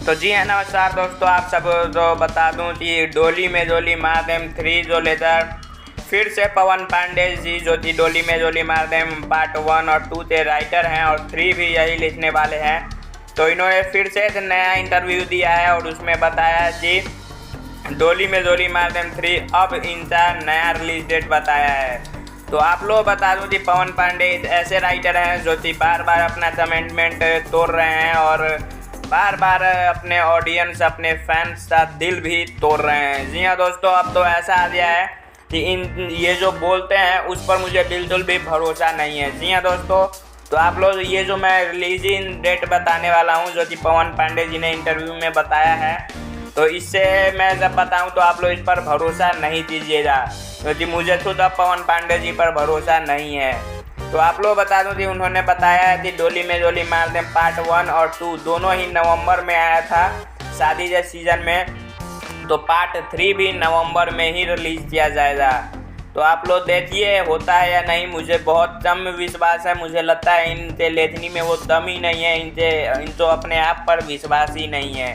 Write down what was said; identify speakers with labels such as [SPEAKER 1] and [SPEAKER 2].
[SPEAKER 1] तो जी है नमस्कार दोस्तों, आप सब तो बता दूं कि डोली में जोली मार देम 3 जो लेकर फिर से पवन पांडे जी जो कि डोली में जोली मार देम पार्ट 1 और 2 के राइटर हैं और 3 भी यही लिखने वाले हैं। तो इन्होंने फिर से एक नया इंटरव्यू दिया है और उसमें बताया कि डोली में जोली मार देम 3 अब इनका नया रिलीज डेट बताया है। तो आप लोग बता दूं कि पवन पांडे ऐसे राइटर हैं जो कि बार बार अपना कमिटमेंट तोड़ रहे हैं और बार बार अपने ऑडियंस अपने फैंस का दिल भी तोड़ रहे हैं। जी हाँ दोस्तों, अब तो ऐसा आ गया है कि ये जो बोलते हैं उस पर मुझे बिल्कुल भी भरोसा नहीं है। जी हाँ दोस्तों, तो आप लोग ये जो मैं रिलीजिंग डेट बताने वाला हूँ जो कि पवन पांडे जी ने इंटरव्यू में बताया है, तो इससे मैं जब बताऊँ तो आप लोग इस पर भरोसा नहीं कीजिएगा क्योंकि मुझे खुद अब पवन पांडे जी पर भरोसा नहीं है। तो आप लोग बता दूं कि उन्होंने बताया है कि डोली में जोली मार दें पार्ट 1 और 2 दोनों ही नवंबर में आया था शादी के सीज़न में, तो पार्ट 3 भी नवंबर में ही रिलीज़ किया जाएगा। तो आप लोग देखिए होता है या नहीं, मुझे बहुत कम विश्वास है। मुझे लगता है इनके लेखनी में वो दम ही नहीं है, इनको अपने आप पर विश्वास ही नहीं है।